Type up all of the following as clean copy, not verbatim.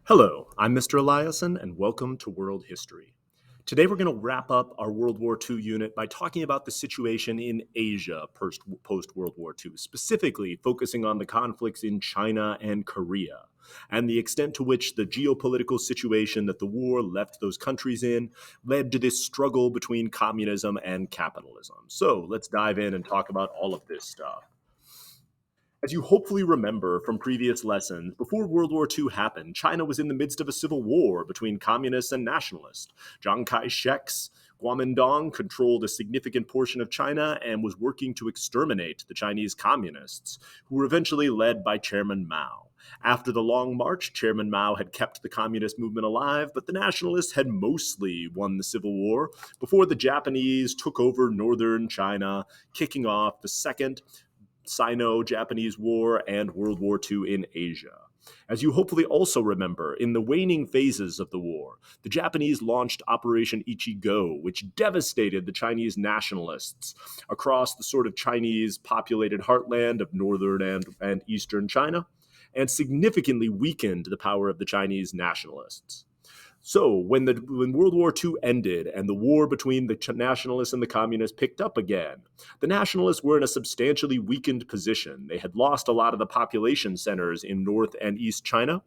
Hello, I'm Mr. Eliason, and welcome to World History. Today we're going to wrap up our World War II unit by talking about the situation in Asia post World War II, specifically focusing on the conflicts in China and Korea, and the extent to which the geopolitical situation that the war left those countries in led to this struggle between communism and capitalism. So let's dive in and talk about all of this stuff. As you hopefully remember from previous lessons, before World War II happened, China was in the midst of a civil war between communists and nationalists. Chiang Kai shek's Kuomintang controlled a significant portion of China and was working to exterminate the Chinese communists, who were eventually led by Chairman Mao. After the Long March, Chairman Mao had kept the communist movement alive, but the nationalists had mostly won the Civil War before the Japanese took over northern China, kicking off the Second Sino-Japanese War and World War II in Asia. As you hopefully also remember, in the waning phases of the war, the Japanese launched Operation Ichigo, which devastated the Chinese nationalists across the sort of Chinese populated heartland of northern and eastern China, and significantly weakened the power of the Chinese nationalists. So when World War II ended and the war between the nationalists and the communists picked up again, the nationalists were in a substantially weakened position. They had lost a lot of the population centers in North and East China.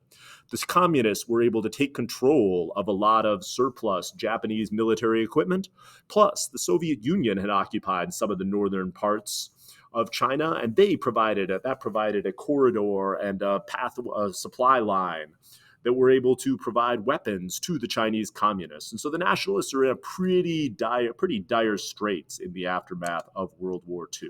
The communists were able to take control of a lot of surplus Japanese military equipment. Plus, the Soviet Union had occupied some of the northern parts of China, and provided a corridor and a supply line that were able to provide weapons to the Chinese communists. And so the nationalists are in a pretty dire straits in the aftermath of World War II.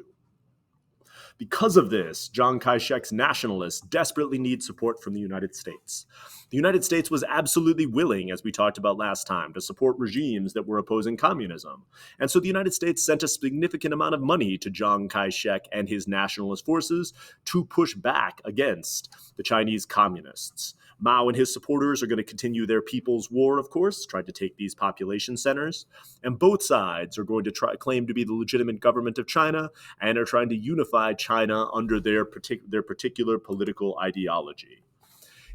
Because of this, Chiang Kai-shek's nationalists desperately need support from the United States. The United States was absolutely willing, as we talked about last time, to support regimes that were opposing communism. And so the United States sent a significant amount of money to Chiang Kai-shek and his nationalist forces to push back against the Chinese communists. Mao and his supporters are going to continue their People's War, of course, trying to take these population centers. And both sides are going to claim to be the legitimate government of China and are trying to unify China under their particular political ideology.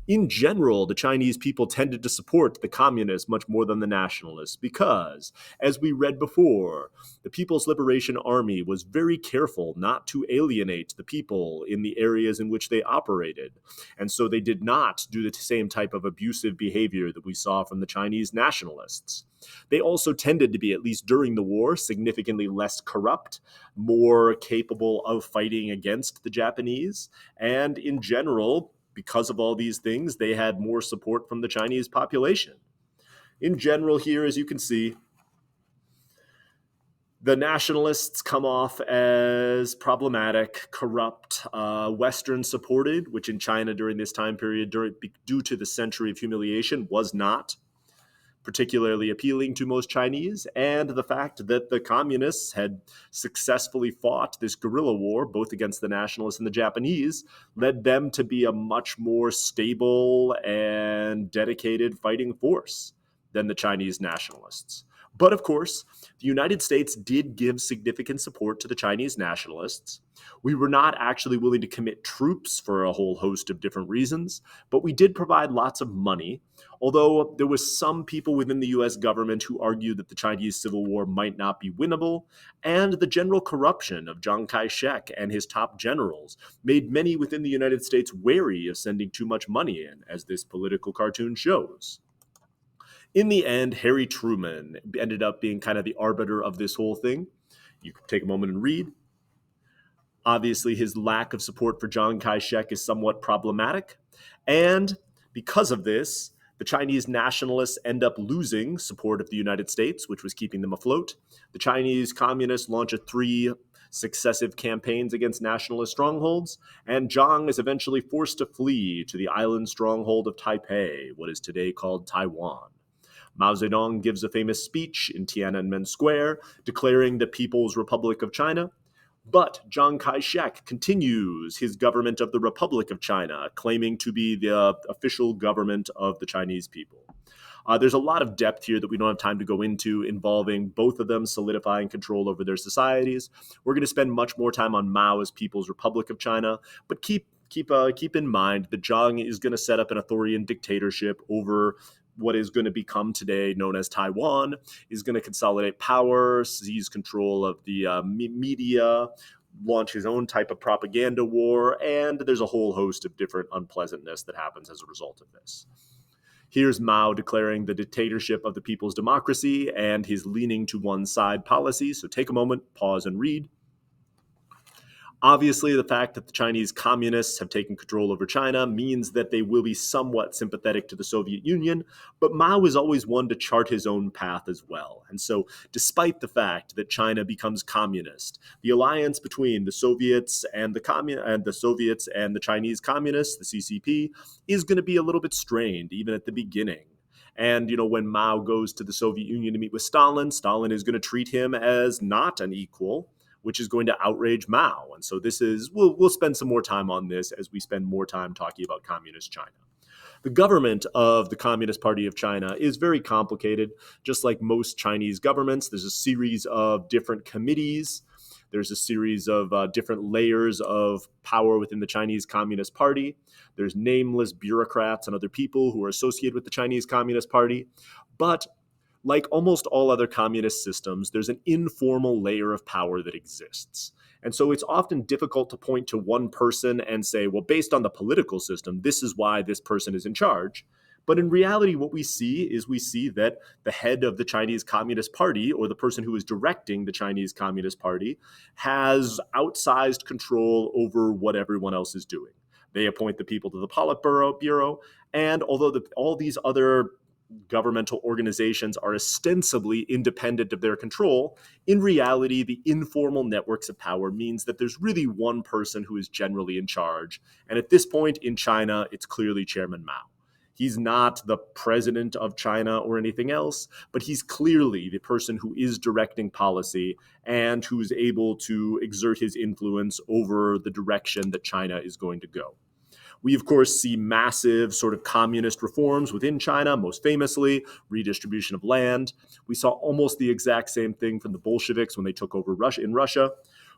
In general, the Chinese people tended to support the communists much more than the nationalists because, as we read before, the People's Liberation Army was very careful not to alienate the people in the areas in which they operated. And so they did not do the same type of abusive behavior that we saw from the Chinese nationalists. They also tended to be, at least during the war, significantly less corrupt, more capable of fighting against the Japanese, and in general, because of all these things, they had more support from the Chinese population. In general, here, as you can see, the nationalists come off as problematic, corrupt, Western supported, which in China during this time period, due to the century of humiliation, was not particularly appealing to most Chinese, and the fact that the communists had successfully fought this guerrilla war, both against the nationalists and the Japanese, led them to be a much more stable and dedicated fighting force than the Chinese nationalists. But of course, the United States did give significant support to the Chinese nationalists. We were not actually willing to commit troops for a whole host of different reasons, but we did provide lots of money, although there was some people within the US government who argued that the Chinese Civil War might not be winnable, and the general corruption of Chiang Kai-shek and his top generals made many within the United States wary of sending too much money in, as this political cartoon shows. In the end, Harry Truman ended up being kind of the arbiter of this whole thing. You can take a moment and read. Obviously, his lack of support for Chiang Kai-shek is somewhat problematic. And because of this, the Chinese nationalists end up losing support of the United States, which was keeping them afloat. The Chinese communists launch 3 successive campaigns against nationalist strongholds, and Chiang is eventually forced to flee to the island stronghold of Taipei, what is today called Taiwan. Mao Zedong gives a famous speech in Tiananmen Square declaring the People's Republic of China. But Chiang Kai-shek continues his government of the Republic of China, claiming to be the official government of the Chinese people. There's a lot of depth here that we don't have time to go into involving both of them solidifying control over their societies. We're going to spend much more time on Mao as People's Republic of China, but keep keep in mind that Zhang is going to set up an authoritarian dictatorship over what is going to become today known as Taiwan, is going to consolidate power, seize control of the media, launch his own type of propaganda war, and there's a whole host of different unpleasantness that happens as a result of this. Here's Mao declaring the dictatorship of the people's democracy and his leaning to one side policy. So take a moment, pause, and read. Obviously, the fact that the Chinese communists have taken control over China means that they will be somewhat sympathetic to the Soviet Union, but Mao is always one to chart his own path as well. And so, despite the fact that China becomes communist, the alliance between the Soviets and the Chinese communists, the CCP, is going to be a little bit strained even at the beginning. And, when Mao goes to the Soviet Union to meet with Stalin, Stalin is going to treat him as not an equal, which is going to outrage Mao. And so we'll spend some more time on this as we spend more time talking about communist China. The government of the Communist Party of China is very complicated. Just like most Chinese governments, there's a series of different committees. There's a series of different layers of power within the Chinese Communist Party. There's nameless bureaucrats and other people who are associated with the Chinese Communist Party. But like almost all other communist systems, there's an informal layer of power that exists. And so it's often difficult to point to one person and say, well, based on the political system, this is why this person is in charge. But in reality, what we see that the head of the Chinese Communist Party, or the person who is directing the Chinese Communist Party, has outsized control over what everyone else is doing. They appoint the people to the Politburo, and although all these other governmental organizations are ostensibly independent of their control, in reality, the informal networks of power means that there's really one person who is generally in charge. And at this point in China, it's clearly Chairman Mao. He's not the president of China or anything else, but he's clearly the person who is directing policy and who's able to exert his influence over the direction that China is going to go. We, of course, see massive sort of communist reforms within China, most famously redistribution of land. We saw almost the exact same thing from the Bolsheviks when they took over Russia,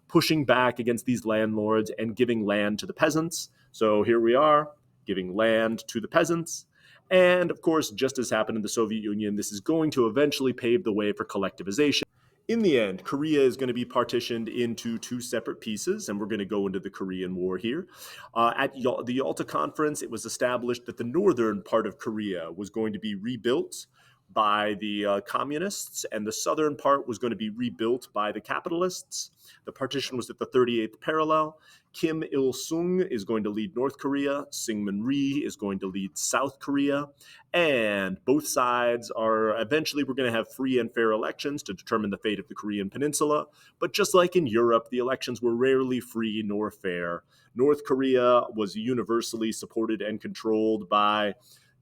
pushing back against these landlords and giving land to the peasants. So here we are, giving land to the peasants. And of course, just as happened in the Soviet Union, this is going to eventually pave the way for collectivization. In the end, Korea is going to be partitioned into two separate pieces, and we're going to go into the Korean War here. At the Yalta Conference, it was established that the northern part of Korea was going to be rebuilt by the communists, and the southern part was going to be rebuilt by the capitalists. The partition was at the 38th parallel. Kim Il-sung is going to lead North Korea. Syngman Rhee is going to lead South Korea. And both sides eventually we're going to have free and fair elections to determine the fate of the Korean Peninsula. But just like in Europe, the elections were rarely free nor fair. North Korea was universally supported and controlled by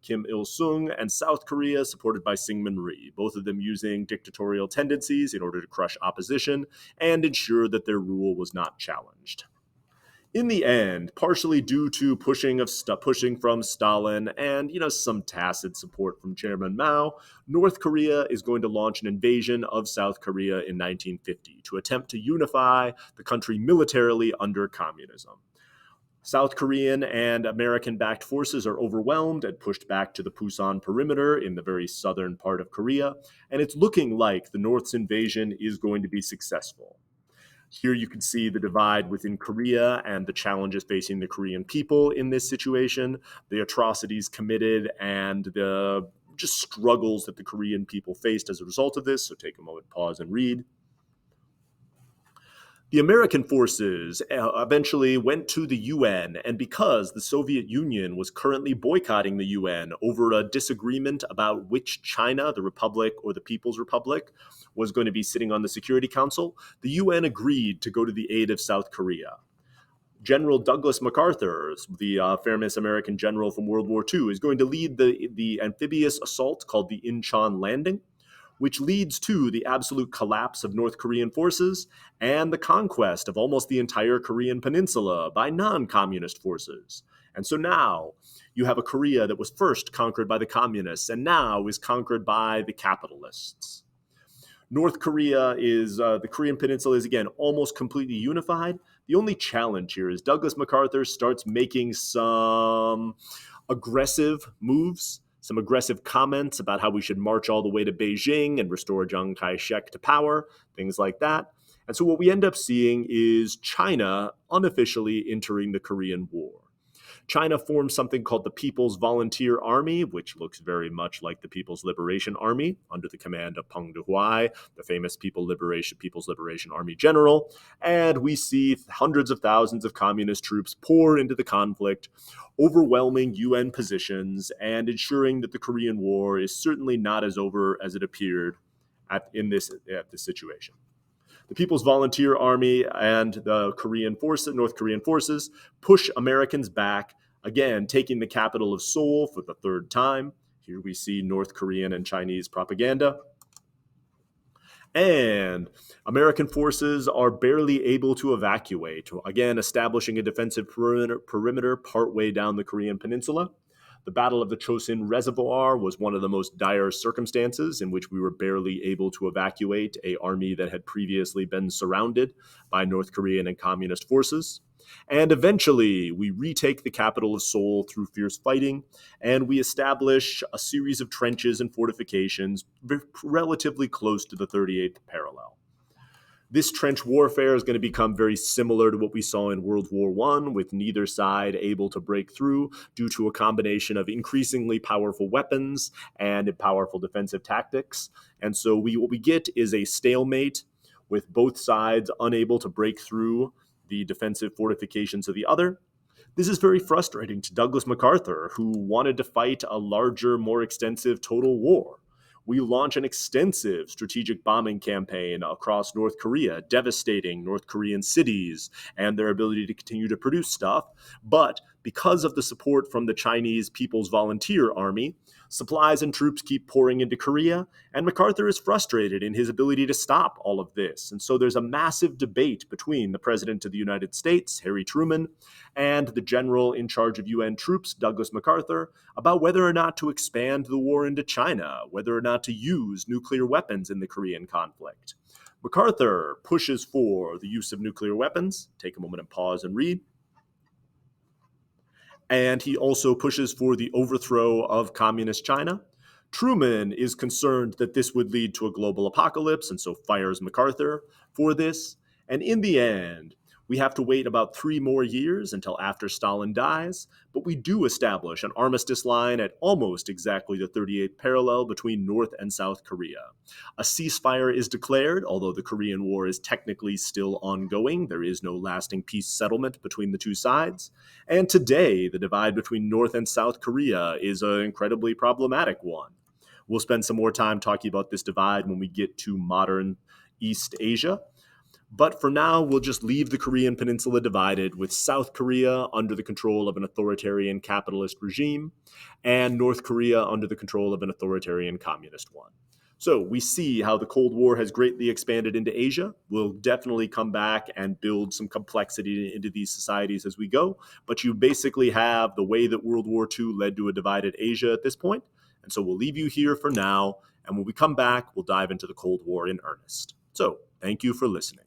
Kim Il-sung, and South Korea supported by Syngman Rhee, both of them using dictatorial tendencies in order to crush opposition and ensure that their rule was not challenged. In the end, partially due to pushing from Stalin and some tacit support from Chairman Mao, North Korea is going to launch an invasion of South Korea in 1950 to attempt to unify the country militarily under communism. South Korean and American-backed forces are overwhelmed and pushed back to the Pusan perimeter in the very southern part of Korea, and it's looking like the North's invasion is going to be successful. Here you can see the divide within Korea and the challenges facing the Korean people in this situation, the atrocities committed, and the just struggles that the Korean people faced as a result of this. So take a moment, pause, and read. The American forces eventually went to the UN, and because the Soviet Union was currently boycotting the UN over a disagreement about which China, the Republic or the People's Republic, was going to be sitting on the Security Council, the UN agreed to go to the aid of South Korea. General Douglas MacArthur, the famous American general from World War II, is going to lead the amphibious assault called the Incheon Landing, which leads to the absolute collapse of North Korean forces and the conquest of almost the entire Korean peninsula by non-communist forces. And so now you have a Korea that was first conquered by the communists and now is conquered by the capitalists. North Korea the Korean peninsula is again almost completely unified, The only challenge here is Douglas MacArthur starts making some aggressive moves, some aggressive comments about how we should march all the way to Beijing and restore Chiang Kai-shek to power, things like that. And so what we end up seeing is China unofficially entering the Korean War. China formed something called the People's Volunteer Army, which looks very much like the People's Liberation Army under the command of Peng Dehuai, the famous People's Liberation Army general. And we see hundreds of thousands of communist troops pour into the conflict, overwhelming UN positions and ensuring that the Korean War is certainly not as over as it appeared at this situation. The People's Volunteer Army and the North Korean forces push Americans back, again, taking the capital of Seoul for the third time. Here we see North Korean and Chinese propaganda. And American forces are barely able to evacuate, again, establishing a defensive perimeter partway down the Korean peninsula. The Battle of the Chosin Reservoir was one of the most dire circumstances in which we were barely able to evacuate an army that had previously been surrounded by North Korean and communist forces. And eventually, we retake the capital of Seoul through fierce fighting, and we establish a series of trenches and fortifications relatively close to the 38th parallel. This trench warfare is going to become very similar to what we saw in World War I, with neither side able to break through due to a combination of increasingly powerful weapons and powerful defensive tactics. And so what we get is a stalemate with both sides unable to break through the defensive fortifications of the other. This is very frustrating to Douglas MacArthur, who wanted to fight a larger, more extensive total war. We launch an extensive strategic bombing campaign across North Korea, devastating North Korean cities and their ability to continue to produce stuff. But because of the support from the Chinese People's Volunteer Army, supplies and troops keep pouring into Korea, and MacArthur is frustrated in his ability to stop all of this. And so there's a massive debate between the President of the United States, Harry Truman, and the general in charge of UN troops, Douglas MacArthur, about whether or not to expand the war into China, whether or not to use nuclear weapons in the Korean conflict. MacArthur pushes for the use of nuclear weapons. Take a moment and pause and read. And he also pushes for the overthrow of communist China. Truman is concerned that this would lead to a global apocalypse, and so fires MacArthur for this. And in the end, we have to wait about 3 more years until after Stalin dies, but we do establish an armistice line at almost exactly the 38th parallel between North and South Korea. A ceasefire is declared, although the Korean War is technically still ongoing. There is no lasting peace settlement between the two sides. And today, the divide between North and South Korea is an incredibly problematic one. We'll spend some more time talking about this divide when we get to modern East Asia. But for now, we'll just leave the Korean peninsula divided, with South Korea under the control of an authoritarian capitalist regime and North Korea under the control of an authoritarian communist one. So we see how the Cold War has greatly expanded into Asia. We'll definitely come back and build some complexity into these societies as we go. But you basically have the way that World War II led to a divided Asia at this point. And so we'll leave you here for now. And when we come back, we'll dive into the Cold War in earnest. So thank you for listening.